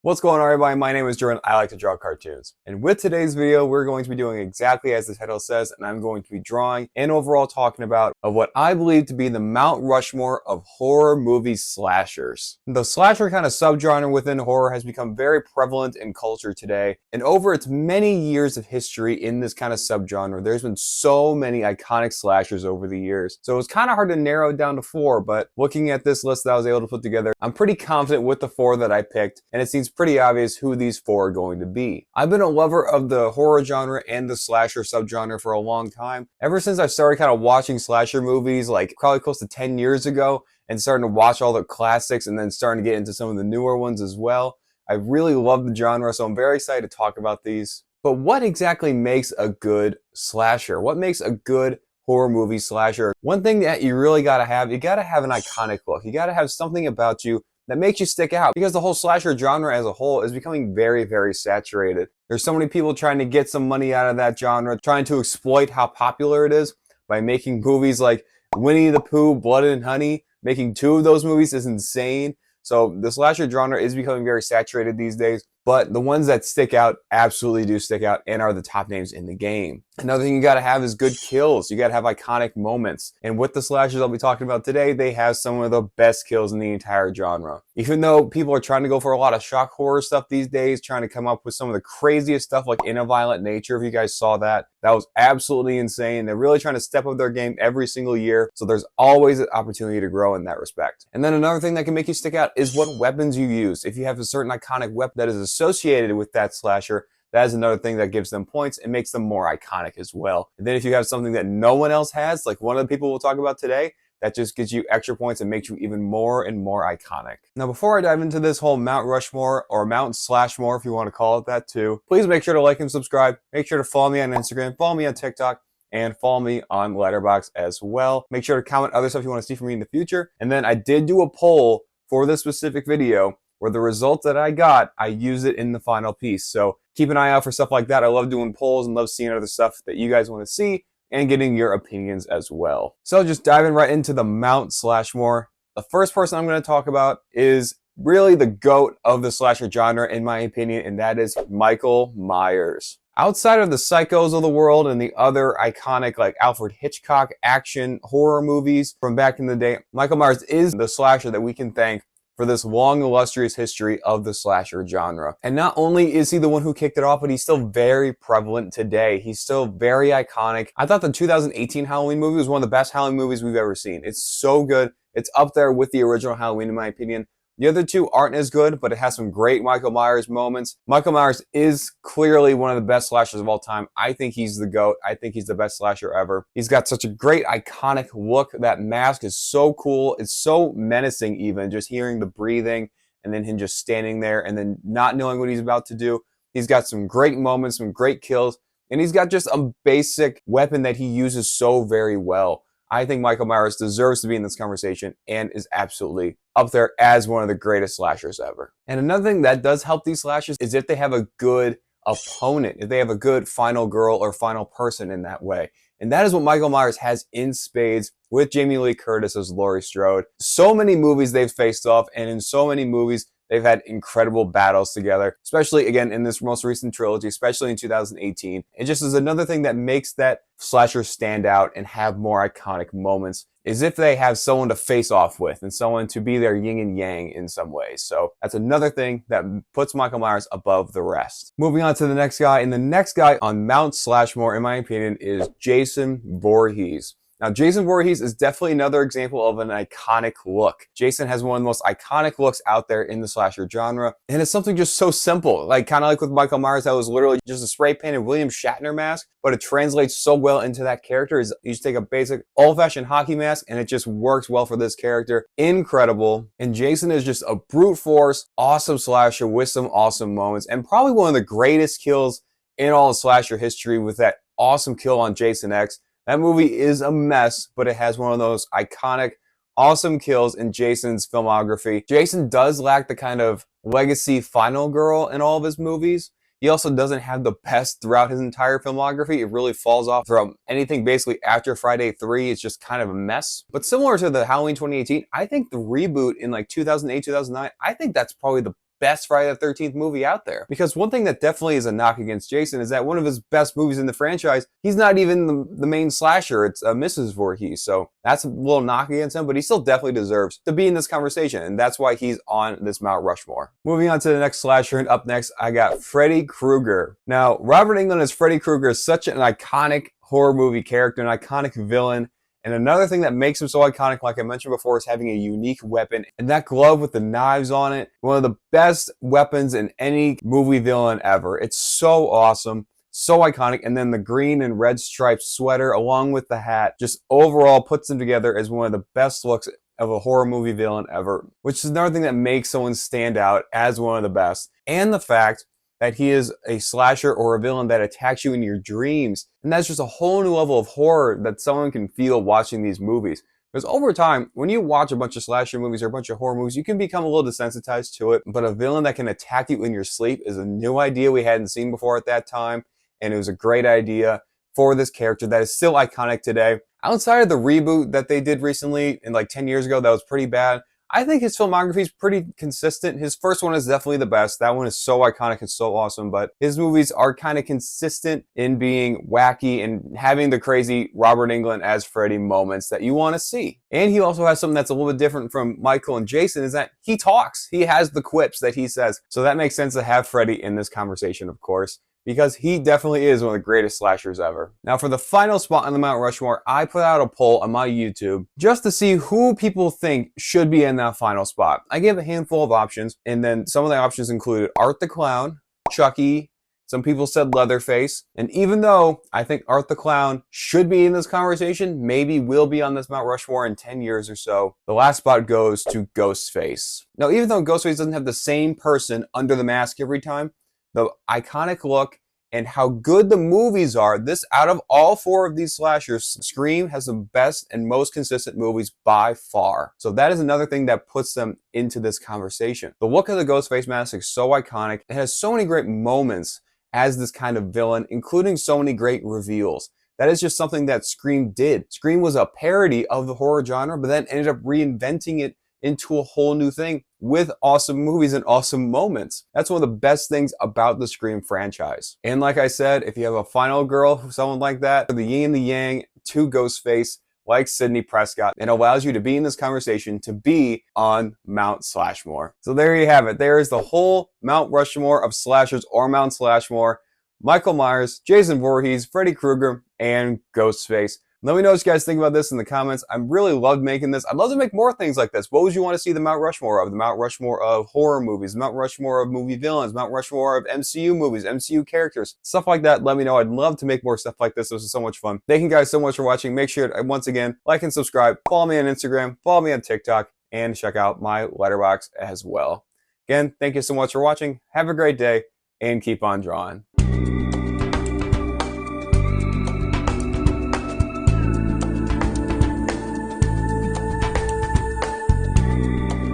What's going on, everybody? My name is Jordan. I like to draw cartoons. And with today's video, we're going to be doing exactly as the title says, and I'm going to be drawing and overall talking about what I believe to be the Mount Rushmore of horror movie slashers. The slasher kind of subgenre within horror has become very prevalent in culture today, and over its many years of history in this kind of subgenre, there's been so many iconic slashers over the years. So it's kind of hard to narrow it down to four, but looking at this list that I was able to put together, I'm pretty confident with the four that I picked, and it seems pretty obvious who these four are going to be. I've been a lover of the horror genre and the slasher subgenre for a long time. Ever since I started kind of watching slasher movies, like probably close to 10 years ago, and starting to watch all the classics and then starting to get into some of the newer ones as well. I really love the genre, so I'm very excited to talk about these. But what exactly makes a good slasher? What makes a good horror movie slasher? One thing that you really gotta have, you gotta have an iconic look. You gotta have something about you that makes you stick out, because the whole slasher genre as a whole is becoming very, very saturated. There's so many people trying to get some money out of that genre, trying to exploit how popular it is by making movies like Winnie the Pooh, Blood and Honey. Making two of those movies is insane. So the slasher genre is becoming very saturated these days, but the ones that stick out absolutely do stick out and are the top names in the game. Another thing you gotta have is good kills. You gotta have iconic moments. And with the slashers I'll be talking about today, they have some of the best kills in the entire genre. Even though people are trying to go for a lot of shock horror stuff these days, trying to come up with some of the craziest stuff like In a Violent Nature, if you guys saw that, that was absolutely insane. They're really trying to step up their game every single year, so there's always an opportunity to grow in that respect. And then another thing that can make you stick out is what weapons you use. If you have a certain iconic weapon that is associated with that slasher, that is another thing that gives them points and makes them more iconic as well. And then if you have something that no one else has, like one of the people we'll talk about today, that just gives you extra points and makes you even more and more iconic. Now, before I dive into this whole Mount Rushmore, or Mount Slashmore if you want to call it that too, please make sure to like and subscribe. Make sure to follow me on Instagram, follow me on TikTok, and follow me on Letterboxd as well. Make sure to comment other stuff you want to see from me in the future. And then I did do a poll for this specific video where the result that I got, I used it in the final piece. So keep an eye out for stuff like that. I love doing polls and love seeing other stuff that you guys want to see and getting your opinions as well. So just diving right into the Mount Slashmore. The first person I'm going to talk about is really the GOAT of the slasher genre, in my opinion, and that is Michael Myers. Outside of the Psychos of the world and the other iconic like Alfred Hitchcock action horror movies from back in the day, Michael Myers is the slasher that we can thank for this long, illustrious history of the slasher genre. And not only is he the one who kicked it off, but he's still very prevalent today. He's still very iconic. I thought the 2018 Halloween movie was one of the best Halloween movies we've ever seen. It's so good. It's up there with the original Halloween, in my opinion. The other two aren't as good, but it has some great Michael Myers moments. Michael Myers is clearly one of the best slashers of all time. I think he's the GOAT. I think he's the best slasher ever. He's got such a great iconic look. That mask is so cool. It's so menacing even, just hearing the breathing and then him just standing there and then not knowing what he's about to do. He's got some great moments, some great kills, and he's got just a basic weapon that he uses so very well. I think Michael Myers deserves to be in this conversation and is absolutely up there as one of the greatest slashers ever. And another thing that does help these slashers is if they have a good opponent, if they have a good final girl or final person in that way. And that is what Michael Myers has in spades with Jamie Lee Curtis as Laurie Strode. So many movies they've faced off, and in so many movies they've had incredible battles together, especially again in this most recent trilogy, especially in 2018. It just is another thing that makes that slasher stand out and have more iconic moments, is if they have someone to face off with and someone to be their yin and yang in some ways. So that's another thing that puts Michael Myers above the rest. Moving on to the next guy, and the next guy on Mount Slashmore, in my opinion, is Jason Voorhees. Now, Jason Voorhees is definitely another example of an iconic look. Jason has one of the most iconic looks out there in the slasher genre, and it's something just so simple. Like, kind of like with Michael Myers, that was literally just a spray-painted William Shatner mask, but it translates so well into that character. You just take a basic old-fashioned hockey mask, and it just works well for this character. Incredible. And Jason is just a brute force, awesome slasher with some awesome moments, and probably one of the greatest kills in all of slasher history with that awesome kill on Jason X. That movie is a mess, but it has one of those iconic, awesome kills in Jason's filmography. Jason does lack the kind of legacy final girl in all of his movies. He also doesn't have the best throughout his entire filmography. It really falls off from anything basically after Friday 3. It's just kind of a mess. But similar to the Halloween 2018, I think the reboot in like 2008, 2009, I think that's probably the best Friday the 13th movie out there. Because one thing that definitely is a knock against Jason is that one of his best movies in the franchise, he's not even the main slasher. It's Mrs. Voorhees. So that's a little knock against him, but he still definitely deserves to be in this conversation. And that's why he's on this Mount Rushmore. Moving on to the next slasher, and up next, I got Freddy Krueger. Now, Robert Englund as Freddy Krueger is such an iconic horror movie character, an iconic villain. And another thing that makes him so iconic, like I mentioned before, is having a unique weapon. And that glove with the knives on it, one of the best weapons in any movie villain ever. It's so awesome, so iconic. And then the green and red striped sweater along with the hat just overall puts them together as one of the best looks of a horror movie villain ever, which is another thing that makes someone stand out as one of the best. And the fact that he is a slasher or a villain that attacks you in your dreams. And that's just a whole new level of horror that someone can feel watching these movies. Because over time, when you watch a bunch of slasher movies or a bunch of horror movies, you can become a little desensitized to it. But a villain that can attack you in your sleep is a new idea we hadn't seen before at that time. And it was a great idea for this character that is still iconic today. Outside of the reboot that they did recently, in like 10 years ago, that was pretty bad. I think his filmography is pretty consistent. His first one is definitely the best. That one is so iconic and so awesome, but his movies are kind of consistent in being wacky and having the crazy Robert Englund as Freddy moments that you want to see. And he also has something that's a little bit different from Michael and Jason, is that he talks. He has the quips that he says. So that makes sense to have Freddy in this conversation, of course, because he definitely is one of the greatest slashers ever. Now, for the final spot on the Mount Rushmore, I put out a poll on my YouTube just to see who people think should be in that final spot. I gave a handful of options, and then some of the options included Art the Clown, Chucky, some people said Leatherface, and even though I think Art the Clown should be in this conversation, maybe will be on this Mount Rushmore in 10 years or so, the last spot goes to Ghostface. Now, even though Ghostface doesn't have the same person under the mask every time, the iconic look and how good the movies are, this, out of all four of these slashers, Scream has the best and most consistent movies by far. So that is another thing that puts them into this conversation. The look of the Ghostface mask is so iconic. It has so many great moments as this kind of villain, including so many great reveals. That is just something that Scream did. Scream was a parody of the horror genre, but then ended up reinventing it into a whole new thing with awesome movies and awesome moments. That's one of the best things about the Scream franchise. And like I said, if you have a final girl, someone like that, the yin and the yang to Ghostface, like Sidney Prescott, it allows you to be in this conversation, to be on Mount Slashmore. So there you have it. There is the whole Mount Rushmore of slashers, or Mount Slashmore: Michael Myers, Jason Voorhees, Freddy Krueger, and Ghostface. Let me know what you guys think about this in the comments. I really loved making this. I'd love to make more things like this. What would you want to see the Mount Rushmore of? The Mount Rushmore of horror movies, Mount Rushmore of movie villains, Mount Rushmore of MCU movies, MCU characters, stuff like that. Let me know. I'd love to make more stuff like this. This was so much fun. Thank you guys so much for watching. Make sure to, once again, like and subscribe. Follow me on Instagram, follow me on TikTok, and check out my letterbox as well. Again, thank you so much for watching. Have a great day, and keep on drawing.